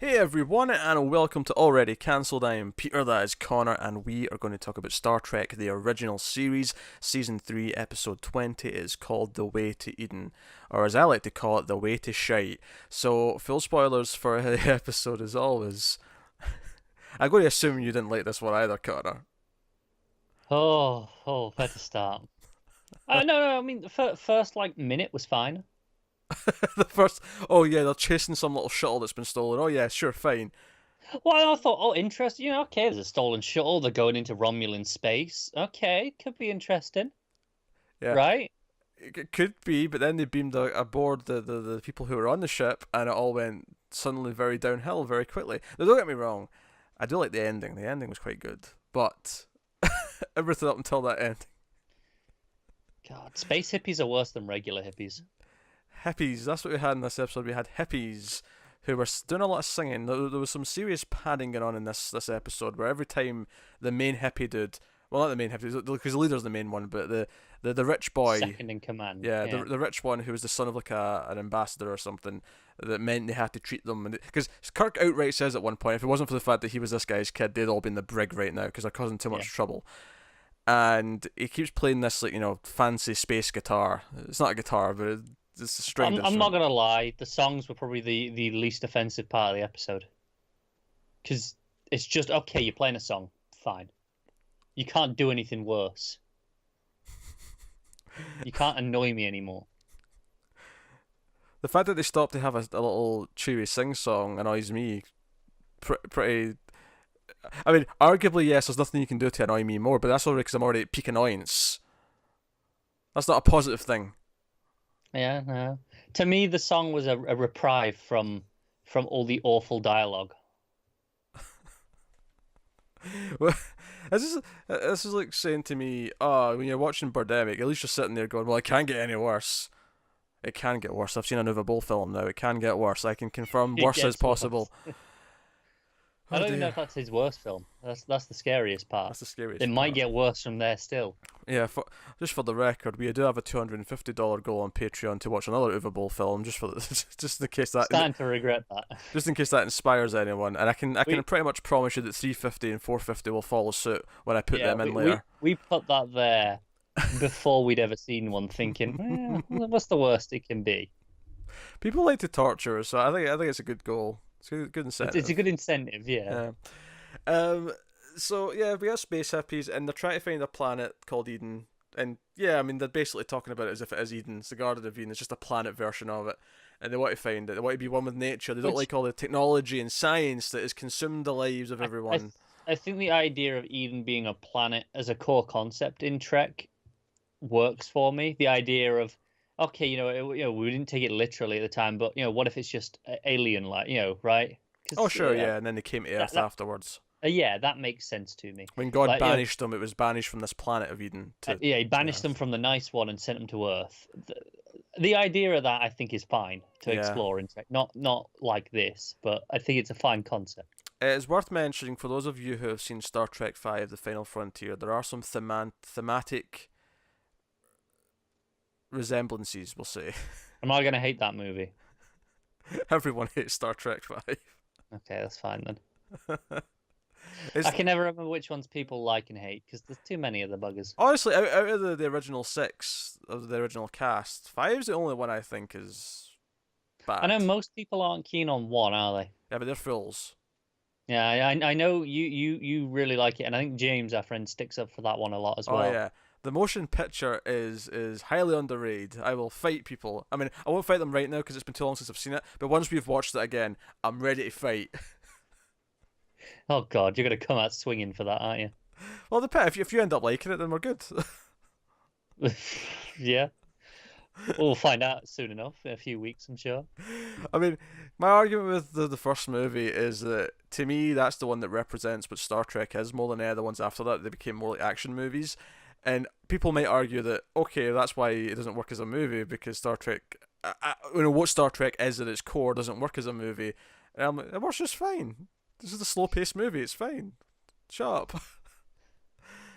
Hey everyone, and welcome to Already Cancelled. I am Peter, that is Connor, and we are going to talk about Star Trek, the original series. Season 3, Episode 20 is called The Way to Eden, or as I like to call it, The Way to Shite. So, full spoilers for the episode as always. I'm going to assume you didn't like this one either, Connor. Where to start? No. I mean, the first like minute was fine. The first, oh yeah, they're chasing some little shuttle that's been stolen. Oh yeah, sure, fine. Well, I thought, interesting. Okay, there's a stolen shuttle. They're going into Romulan space. Okay, could be interesting, Yeah, right? it could be, but then they beamed aboard the people who were on the ship, and it all went suddenly very downhill very quickly. Now, don't get me wrong, I do like the ending. The ending was quite good, but everything up until that ending. God, space hippies are worse than regular hippies. Hippies, that's what we had in this episode. We had hippies who were doing a lot of singing. There was some serious padding going on in this episode, where every time the main hippie dude, well, not the main hippie, because the leader's the main one, but the rich boy, Second in command. yeah, Yeah. the rich one who was the son of like an ambassador or something, that meant they had to treat them. Because Kirk outright says at one point, if it wasn't for the fact that he was this guy's kid, they'd all be in the brig right now because they're causing too much Yeah. trouble. And he keeps playing this like fancy space guitar. It's not a guitar, but it's a stringed I'm not instrument. gonna lie. The songs were probably the least offensive part of the episode because it's just okay. You're playing a song, fine. You can't do anything worse. You can't annoy me anymore. The fact that they stopped to have a little cheery sing song annoys me pretty. I mean, arguably, yes, there's nothing you can do to annoy me more, but that's already because I'm already at peak annoyance. That's not a positive thing. Yeah, no. To me, the song was a reprieve from all the awful dialogue. Well, this is like saying to me, oh, when you're watching Birdemic, at least you're sitting there going, well, it can't get any worse. It can get worse. I've seen a Nova Bull film now. It can get worse. I can confirm It worse as gets possible. worse. I Oh don't even know dear. if that's his worst film. That's the scariest part. That's the It scariest might part. get worse from there still. Yeah, just for the record, we do have a $250 goal on Patreon to watch another Uwe Boll film, just in case that Starting to regret that. just in case that inspires anyone. And I can We pretty much promise you that 350 and 450 will follow suit when I put yeah, them we, in we later. we put that there before we'd ever seen one, thinking, what's the worst it can be? People like to torture us, so I think it's a good goal. It's a good It's a incentive. good incentive, yeah. Yeah. Um. So yeah, we got space hippies, and they're trying to find a planet called Eden. And yeah, I mean they're basically talking about it as if it is Eden. It's the Garden of Eden. It's just a planet version of it, and they want to find it. They want to be one with nature. They don't Which like all the technology and science that has consumed the lives of I, I everyone. I think the idea of Eden being a planet as a core concept in Trek works for me. The idea of okay, we didn't take it literally at the time, but what if it's just alien like, right? Oh Because sure, yeah, and then they came to that, Earth that afterwards. yeah, that makes sense to me. When God Like banished them, it was banished from this planet of Eden yeah, he to banished them Earth. from the nice one and sent them to Earth. The idea of that I think is fine to Yeah. explore in Trek. Not like this, but I think it's a fine concept. It's worth mentioning for those of you who have seen Star Trek V: The Final Frontier, there are some thematic resemblances, we'll say. Am I gonna hate that movie? Everyone hates Star Trek V. Okay, that's fine then. It's I can never remember which ones people like and hate because there's too many of the buggers. honestly out of the original six of the original cast, five's the only one I think is I know bad. most people aren't keen on one, are they? Yeah, but they're fools. Yeah, I know you really like it, and I think James, our friend, sticks up for that one a lot as Oh well. yeah. The motion picture is highly underrated. I will fight people. I mean, I won't fight them right now because it's been too long since I've seen it. But once we've watched it again, I'm ready to fight. Oh God, you're gonna come out swinging for that, aren't Well, depends. If you end up liking it, then we're good. you? Yeah, we'll find out soon enough in a few weeks, I'm sure. I mean, my argument with the first movie is that to me that's the one that represents what Star Trek is more than any other ones after that. They became more like action movies, and people might argue that okay, that's why it doesn't work as a movie because Star Trek, what Star Trek is at its core doesn't work as a movie. And I'm like, it works just fine. This is a slow paced movie. It's fine. Shut up. You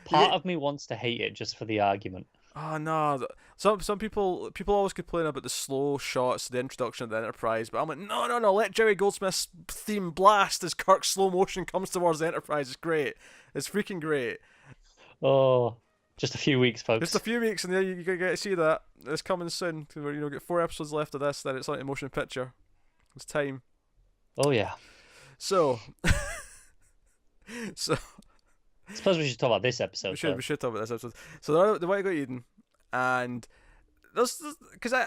Part get, of me wants to hate it just for the argument. oh no, Some people always complain about the slow shots, the introduction of the Enterprise, but I'm like, no, let Jerry Goldsmith's theme blast as Kirk's slow motion comes towards the Enterprise. It's great. It's freaking great. Oh, just a few weeks, folks. Just a few weeks, and then you get to see that. It's coming soon. We're get 4 episodes left of this, then it's like a motion picture. It's time. Oh yeah. So, so I suppose we should talk about this episode. we should talk about this episode. So they want to go to Eden, and because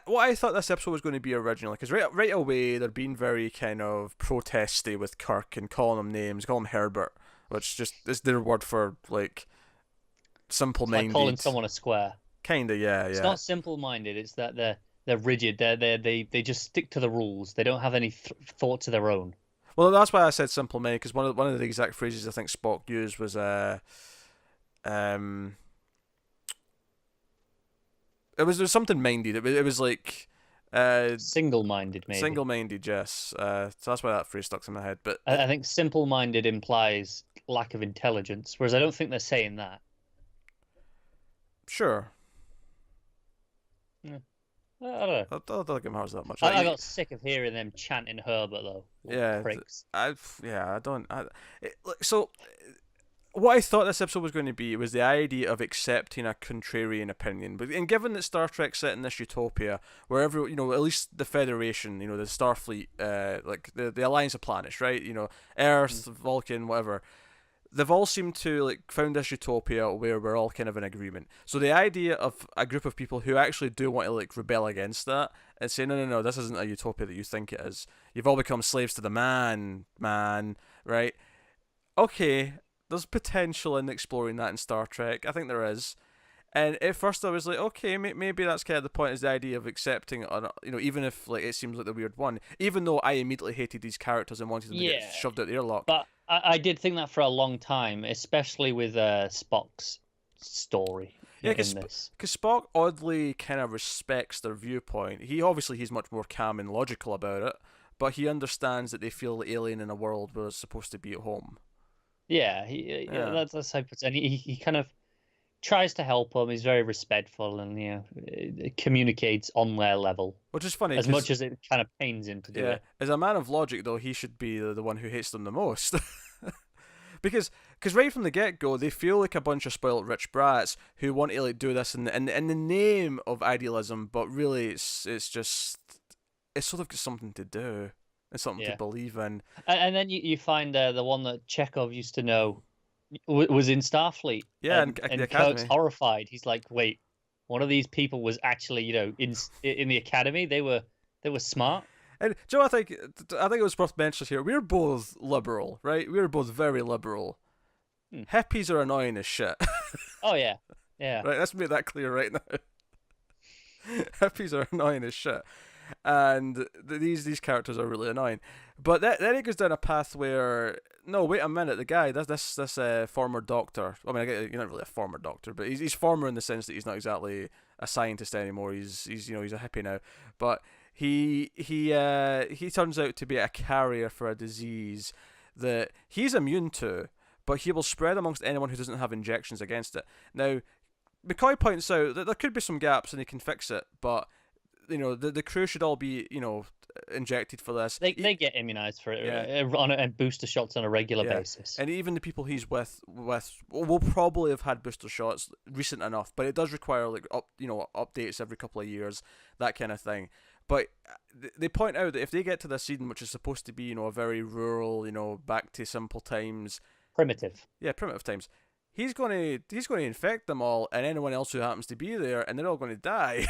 what I thought this episode was going to be originally, because right away they're being very kind of protesty with Kirk and calling him names, calling him Herbert, which just is their word for like simple-minded. Like calling someone a square. Kinda, yeah. It's not simple-minded. It's that they're rigid. They just stick to the rules. They don't have any thoughts of their own. Well, that's why I said simple-minded, because one of the exact phrases I think Spock used was there's something minded. It was like single-minded, maybe. Single-minded, yes. So that's why that phrase stuck in my head. But I think simple-minded implies lack of intelligence, whereas I don't think they're saying that. Sure. Yeah. I don't know. I don't think it matters that much. I got sick of hearing them chanting Herbert, though. Yeah. Pricks. So what I thought this episode was going to be was the idea of accepting a contrarian opinion. And given that Star Trek's set in this utopia, where at least the Federation, the Starfleet, like the Alliance of Planets, right? Earth, Vulcan, whatever. They've all seemed to like found this utopia where we're all kind of in agreement. So the idea of a group of people who actually do want to like rebel against that and say, no, this isn't a utopia that you think it is. You've all become slaves to the man, right? Okay, there's potential in exploring that in Star Trek. I think there is. And at first I was like, okay, maybe that's kind of the point, is the idea of accepting, even if like it seems like the weird one. Even though I immediately hated these characters and wanted them to get shoved out the airlock. But I did think that for a long time, especially with Spock's story. Yeah, because Spock oddly kind of respects their viewpoint. He's much more calm and logical about it, but he understands that they feel alien in a world where it's supposed to be at home. Yeah, that's how and he kind of tries to help them. He's very respectful and communicates on their level, which is funny as much as it kind of pains him to do it. As a man of logic, though, he should be the one who hates them the most. because right from the get-go, they feel like a bunch of spoiled rich brats who want to like do this in the name of idealism, but really it's sort of something to do. It's something to believe in. And then you find the one that Chekhov used to know was in Starfleet. Yeah, and Kirk's horrified. He's like, wait, one of these people was actually, in the academy. They were smart. And Joe, I think it was worth mentioning here. We're both liberal, right? We're both very liberal. Hippies are annoying as shit. Oh yeah. Right. Let's make that clear right now. Hippies are annoying as shit. And these characters are really annoying, but then it goes down a path where no, wait a minute, the guy, this former doctor. I mean, you're not really a former doctor, but he's former in the sense that he's not exactly a scientist anymore. He's he's a hippie now, but he turns out to be a carrier for a disease that he's immune to, but he will spread amongst anyone who doesn't have injections against it. Now, McCoy points out that there could be some gaps and he can fix it, but the crew should all be, injected for this. They get immunized for it and booster shots on a regular basis. And even the people he's with will probably have had booster shots recent enough, but it does require like updates every couple of years, that kind of thing. But they point out that if they get to this Eden, which is supposed to be a very rural, back to simple times, primitive times, he's going to infect them all and anyone else who happens to be there, and they're all going to die.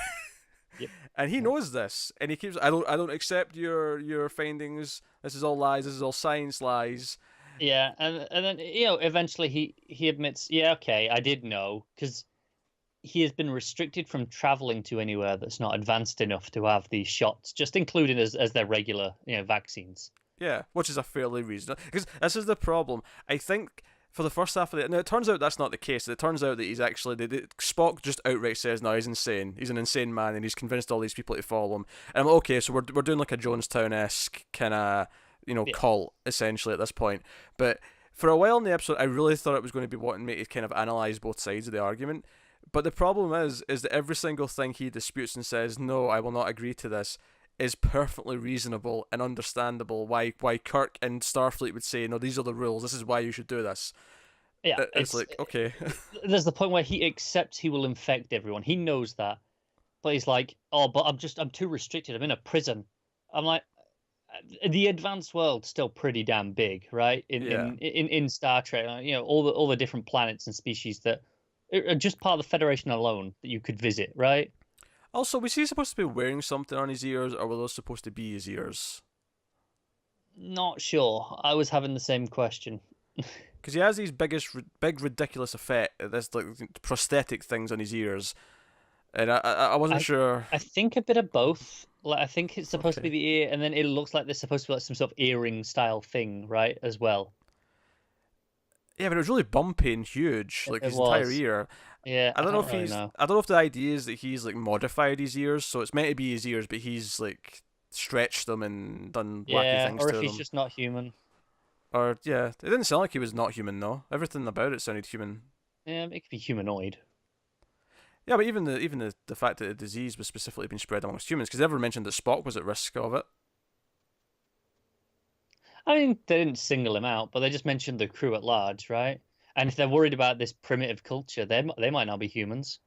Yep. And he knows this, and he keeps. I don't accept your findings. This is all lies. This is all science lies. Yeah, and then eventually he admits, yeah, okay, I did know, because he has been restricted from traveling to anywhere that's not advanced enough to have these shots, just included as their regular vaccines. Yeah, which is a fairly reasonable, because this is the problem. I think. For the first half of it, now it turns out that's not the case. It turns out that he's actually Spock just outright says, "No, he's insane. He's an insane man, and he's convinced all these people to follow him." And I'm like, okay, so we're doing like a Jonestown-esque kind of cult essentially at this point. But for a while in the episode, I really thought it was going to be wanting me to kind of analyze both sides of the argument. But the problem is that every single thing he disputes and says, no, I will not agree to this, is perfectly reasonable and understandable. Why Kirk and Starfleet would say, no, these are the rules. This is why you should do this. Yeah, It's like, okay. there's the point where he accepts he will infect everyone. He knows that, but he's like, oh, but I'm too restricted. I'm in a prison. I'm like, the advanced world's still pretty damn big, right? In Star Trek, you know, all the different planets and species that are just part of the Federation alone that you could visit, right? Also, was he supposed to be wearing something on his ears, or were those supposed to be his ears? Not sure. I was having the same question. Because he has these big ridiculous effect, this like prosthetic things on his ears, and I wasn't sure. I think a bit of both. Like I think it's supposed to be the ear, and then it looks like there's supposed to be like some sort of earring style thing, right? As well. Yeah, but it was really bumpy and huge, like his entire ear. Yeah, I don't know if really know. I don't know if the idea is that he's like modified his ears, so it's meant to be his ears, but he's like stretched them and done wacky things to them. Or if he's just not human. Or yeah, it didn't sound like he was not human though. Everything about it sounded human. Yeah, it could be humanoid. Yeah, but even the fact that the disease was specifically being spread amongst humans, because they never mentioned that Spock was at risk of it. I mean, they didn't single him out, but they just mentioned the crew at large, right? And if they're worried about this primitive culture, they might not be humans.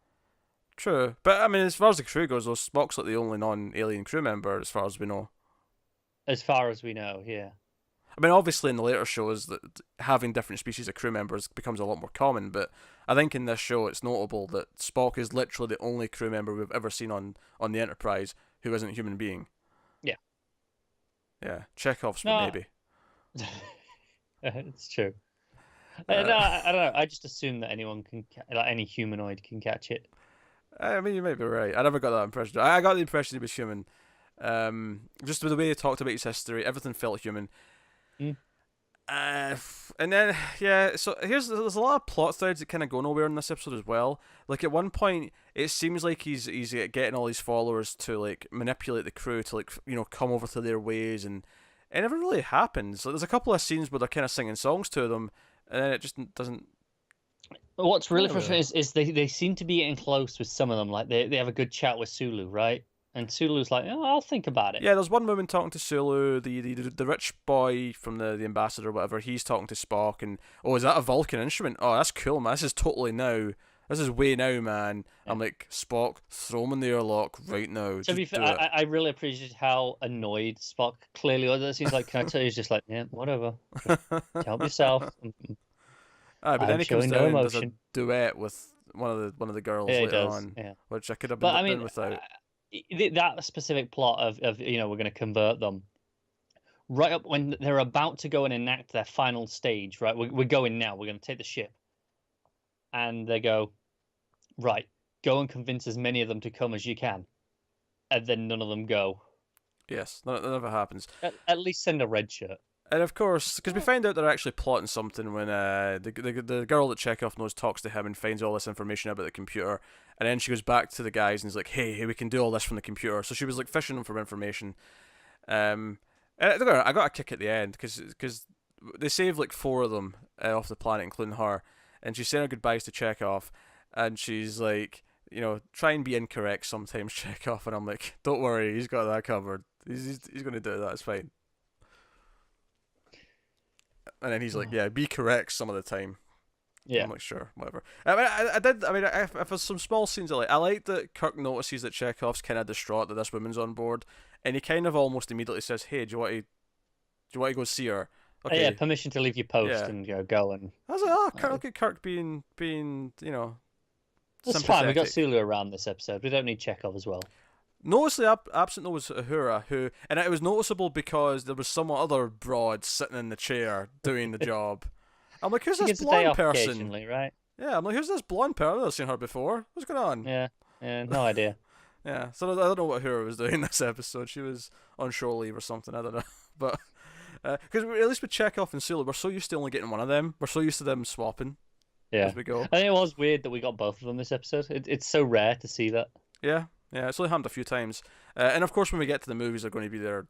True, but I mean, as far as the crew goes, though, Spock's like the only non-alien crew member, as far as we know. As far as we know, yeah. I mean, obviously, in the later shows, that having different species of crew members becomes a lot more common. But I think in this show, it's notable that Spock is literally the only crew member we've ever seen on the Enterprise who isn't a human being. Yeah. Yeah, Chekhov's No. maybe. It's true. No, I don't know. I just assume that anyone can, like any humanoid, can catch it. I mean, you might be right. I never got that impression. I got the impression he was human. Just with the way he talked about his history, everything felt human. Mm. And then yeah, so there's a lot of plot threads that kind of go nowhere in this episode as well. Like at one point, it seems like he's getting all his followers to like manipulate the crew to like come over to their ways, and it never really happens. Like, there's a couple of scenes where they're kind of singing songs to them, and then it just doesn't. But what's really frustrating is they seem to be getting close with some of them. Like they have a good chat with Sulu, right? And Sulu's like, oh, I'll think about it. Yeah, there's one woman talking to Sulu, the rich boy from the ambassador or whatever, he's talking to Spock, and, oh, is that a Vulcan instrument? Oh, that's cool, man. This is totally now. This is way now, man. Yeah. I'm like, Spock, throw him in the airlock right now. To be fair, I really appreciate how annoyed Spock clearly was. It seems like, can I tell you, he's just like, yeah, whatever. Help yourself. But then he comes down and does a duet with one of the girls later on, which I could have been without. That specific plot of we're going to convert them right up when they're about to go and enact their final stage, right? We're going now. We're going to take the ship, and they go, right, go and convince as many of them to come as you can, and then none of them go. Yes, that never happens. At least send a red shirt. And of course, because we find out they're actually plotting something when the girl that Chekhov knows talks to him and finds all this information about the computer, and then she goes back to the guys and is like, hey, we can do all this from the computer. So she was like fishing them for information. And I got a kick at the end because they saved like 4 of them off the planet, including her, and she's saying her goodbyes to Chekhov, and she's like, try and be incorrect sometimes, Chekhov, and I'm like, don't worry, he's got that covered. He's going to do that. It's fine. And then he's like, yeah, be correct some of the time. Yeah. I'm like, sure, whatever. I for some small scenes I like that Kirk notices that Chekhov's kind of distraught that this woman's on board, and he kind of almost immediately says, hey, do you want to go see her? Okay. Yeah, permission to leave your post and go and... I was like, Kirk, look at Kirk being That's fine, we got Sulu around this episode. We don't need Chekhov as well. Noticeably absent though was Uhura, and it was noticeable because there was some other broad sitting in the chair doing the job. I'm like, who's this blonde person? Right? Yeah, I'm like, who's this blonde person? I've never seen her before. What's going on? Yeah, no idea. Yeah, so I don't know what Uhura was doing this episode. She was on shore leave or something. I don't know, but because at least with Chekhov and Sulu, we're so used to only getting one of them. We're so used to them swapping. Yeah, as we go. I think it was weird that we got both of them this episode. It's so rare to see that. Yeah. Yeah, it's only happened a few times, and of course when we get to the movies, they're going to be there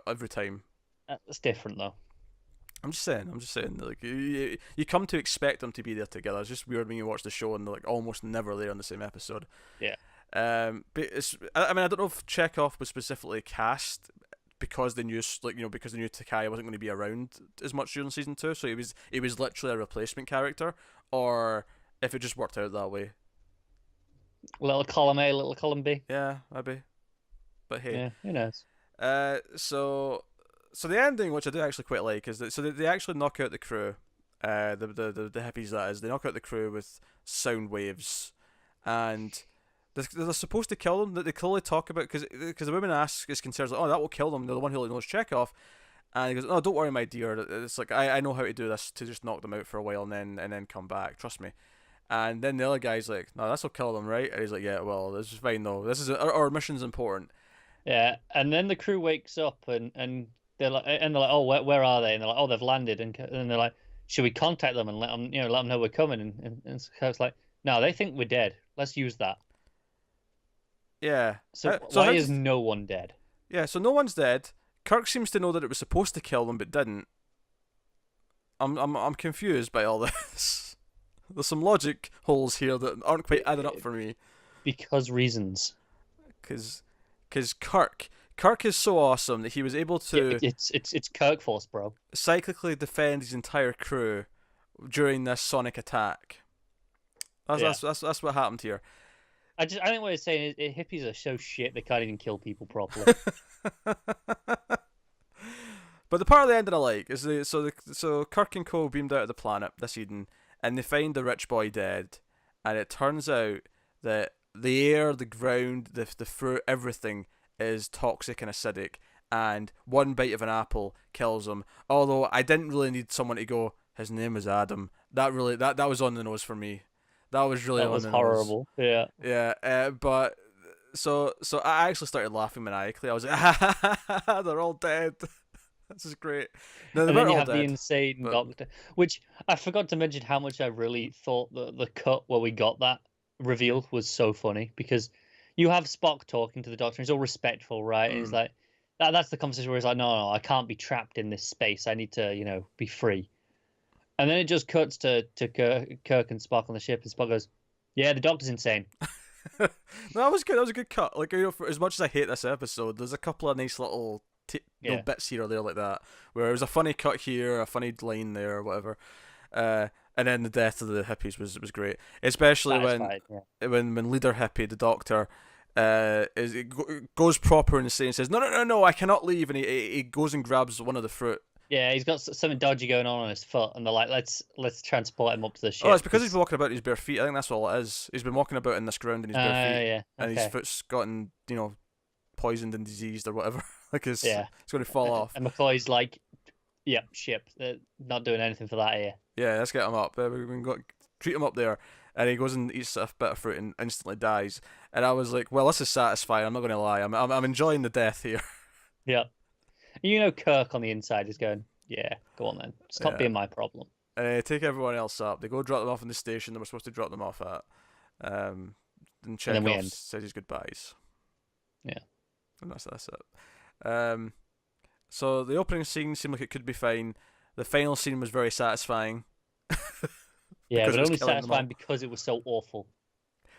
every time. It's different though. I'm just saying. Like you come to expect them to be there together. It's just weird when you watch the show and they're like almost never there in the same episode. Yeah. But I mean, I don't know if Chekhov was specifically cast because they knew, because they knew Takaya wasn't going to be around as much during season 2, so he was literally a replacement character, or if it just worked out that way. Little column A, little column B. Yeah, maybe. But hey. Yeah, who knows? So the ending, which I do actually quite like, is that they actually knock out the crew, the hippies, that is. They knock out the crew with sound waves, and they're supposed to kill them. That they clearly talk about, because the woman is concerned, like, oh, that will kill them. They're the one who knows Chekhov, and he goes, oh, don't worry, my dear. It's like I know how to do this, to just knock them out for a while and then come back. Trust me. And then the other guy's like, no, this will kill them, right? And he's like, yeah, well, this is fine though. This is our mission's important. Yeah, and then the crew wakes up and they're like, oh, where are they? And they're like, oh, they've landed, and they're like, should we contact them and let them know we're coming? And so it's like, no, they think we're dead. Let's use that. Yeah. So why is no one dead? Yeah, so no one's dead. Kirk seems to know that it was supposed to kill them, but didn't. I'm confused by all this. There's some logic holes here that aren't quite adding up for me. Because reasons. Because Kirk is so awesome that he was able to it's Kirk Force, bro. Cyclically defend his entire crew during this sonic attack. That's what happened here. I think what it's saying is hippies are so shit they can't even kill people properly. But the part of the ending I like is so Kirk and co beamed out of the planet, this Eden, and they find the rich boy dead, and it turns out that the air, the ground, the fruit, everything is toxic and acidic, and one bite of an apple kills him. Although I didn't really need someone to go, his name is Adam. That was on the nose for me. That was really on the horrible. Nose. Yeah. But so I actually started laughing maniacally. I was like, they're all dead. This is great. No, and then you have the insane doctor, which I forgot to mention how much I really thought the cut where we got that reveal was so funny, because you have Spock talking to the doctor. He's all respectful, right? And he's like, that's the conversation where he's like, no, I can't be trapped in this space. I need to, be free. And then it just cuts to Kirk and Spock on the ship, and Spock goes, yeah, the doctor's insane. No, that was good. That was a good cut. Like, for as much as I hate this episode, there's a couple of nice little bits here or there like that, where it was a funny cut here, a funny line there, or whatever. And then the death of the hippies was great, especially when leader hippie, the doctor, goes proper insane and says, no, I cannot leave, and he goes and grabs one of the fruit. Yeah, he's got something dodgy going on his foot, and they're like, let's transport him up to the ship. Oh, it's because he's been walking about in his bare feet. I think that's all it is. He's been walking about in this ground in his bare feet, yeah. And his foot's gotten, poisoned and diseased or whatever. Like it's going to fall off. And McCoy's like, yep, ship. Not doing anything for that here. Yeah, let's get him up. We can treat him up there. And he goes and eats a bit of fruit and instantly dies. And I was like, well, this is satisfying. I'm not going to lie. I'm enjoying the death here. Yeah. Kirk on the inside is going, yeah, go on then. Stop being my problem. And they take everyone else up. They go drop them off in the station they were supposed to drop them off at. And Chekhov says his goodbyes. Yeah. And that's it. So the opening scene seemed like it could be fine. The final scene was very satisfying. Yeah, but only satisfying because it was so awful.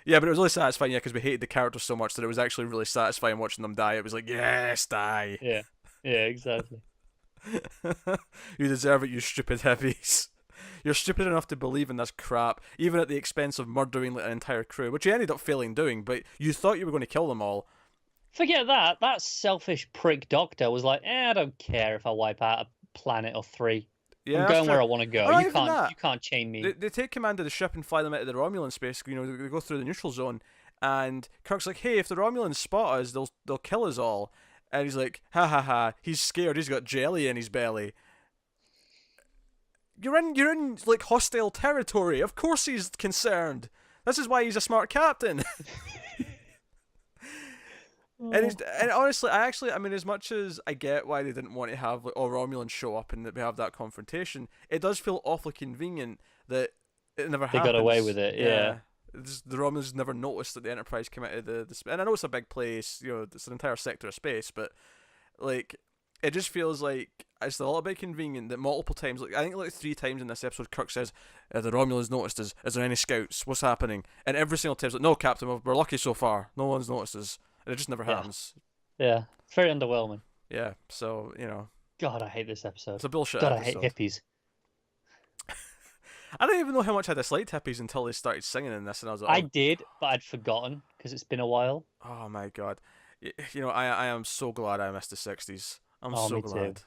Yeah, but it was really satisfying, because we hated the characters so much that it was actually really satisfying watching them die. It was like, yes, die. Yeah, exactly. You deserve it, you stupid hippies. You're stupid enough to believe in this crap, even at the expense of murdering an entire crew, which you ended up failing doing, but you thought you were going to kill them all. Forget that. That selfish prick doctor was like, I don't care if I wipe out a planet or 3. Yeah, I'm going where I want to go. You can't chain me. They take command of the ship and fly them out of the Romulan space. They go through the neutral zone, and Kirk's like, "Hey, if the Romulans spot us, they'll kill us all." And he's like, "Ha ha ha!" He's scared. He's got jelly in his belly. You're in like hostile territory. Of course he's concerned. This is why he's a smart captain. And honestly, I mean, as much as I get why they didn't want to have all Romulans show up and that we have that confrontation, it does feel awfully convenient that it never happens. They got away with it, yeah. The Romulans never noticed that the Enterprise came out of the and I know it's a big place, it's an entire sector of space, but like it just feels like it's a little bit convenient that multiple times, like I think like 3 times in this episode, Kirk says, "The Romulans noticed us. Is there any scouts? What's happening?" And every single time, it's like, "No, Captain, we're lucky so far. No one's noticed us," and it just never Yeah. happens. Yeah, it's very underwhelming. Yeah, so God, I hate this episode. it's a bullshit God, episode. I hate hippies. I don't even know how much I disliked hippies until they started singing in this, and I was like, I did, but I'd forgotten because it's been a while. oh my god. I am so glad I missed the 60s. I'm Oh, so me too. glad.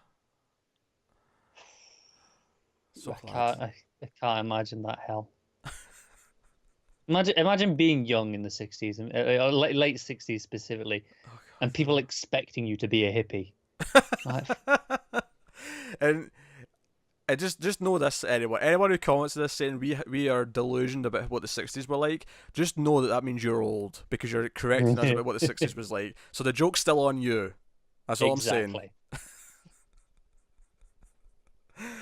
So I glad. I can't imagine that hell. Imagine being young in the 60s and late 60s specifically, Oh, and people expecting you to be a hippie. Like, and just know this, anyone who comments this saying we are delusioned about what the 60s were like, just know that means you're old, because you're correcting us about what the 60s was like. So the joke's still on you. That's all I'm saying. exactly.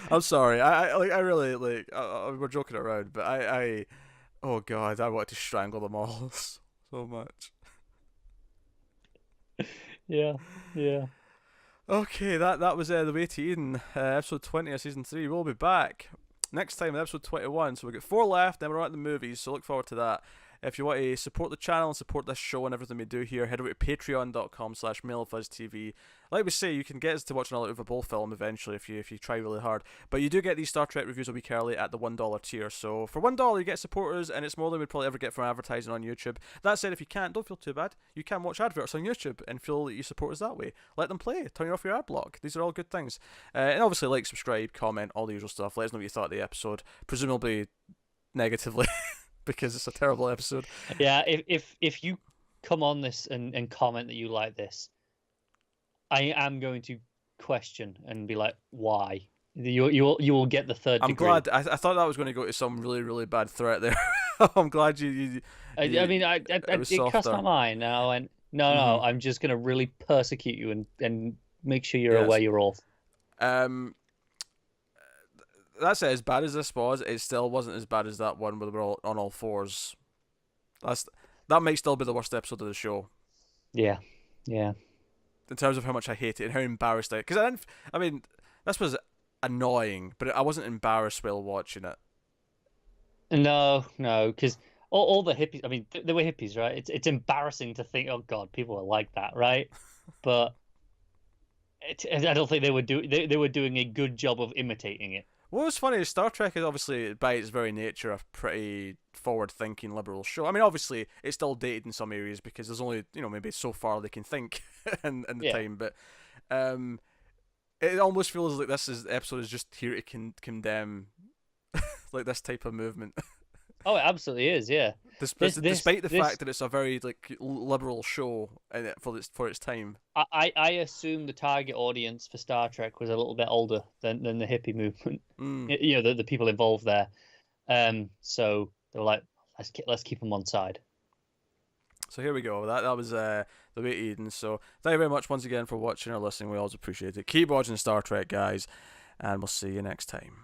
I'm sorry. I really we're joking around, but oh god, I want to strangle them all so much. Yeah, yeah. Okay, that was the way to Eden, episode 20 of season 3. We'll be back next time in episode 21. So we've got 4 left, then we're at the movies. So look forward to that. If you want to support the channel and support this show and everything we do here, head over to patreon.com/MailFuzzTV. Like we say, you can get us to watch another Uwe Boll film eventually if you try really hard. But you do get these Star Trek reviews a week early at the $1 tier. So for $1 you get supporters, and it's more than we'd probably ever get from advertising on YouTube. That said, if you can't, don't feel too bad. You can watch adverts on YouTube and feel that you support us that way. Let them play. Turn off your ad block. These are all good things. And obviously like, subscribe, comment, all the usual stuff. Let us know what you thought of the episode. Presumably negatively. Because it's a terrible episode. Yeah, if you come on this and comment that you like this, I am going to question and be like, why? You will get the third I'm degree. glad. I thought that was going to go to some really, really bad threat there. I'm glad you I mean, it crossed my mind, and I went, no, I'm just going to really persecute you and make sure you're aware you're off. That's it. As bad as this was, it still wasn't as bad as that one where we were all on all fours. That might still be the worst episode of the show. Yeah, yeah. In terms of how much I hate it and how embarrassed I, because I mean, this was annoying, but I wasn't embarrassed while watching it. No, because all the hippies. I mean, they were hippies, right? It's embarrassing to think, oh God, people are like that, right? But I don't think they were doing a good job of imitating it. What was funny is Star Trek is obviously, by its very nature, a pretty forward-thinking liberal show. I mean, obviously, it's still dated in some areas because there's only, maybe so far they can think in the time. But it almost feels like this episode is just here to condemn like this type of movement. Oh, it absolutely is, yeah. Despite the fact that it's a very liberal show for its time. I assume the target audience for Star Trek was a little bit older than the hippie movement. The people involved there. So they were like, let's keep them on side. So here we go. That was the way to Eden. So thank you very much once again for watching or listening. We always appreciate it. Keep watching Star Trek, guys, and we'll see you next time.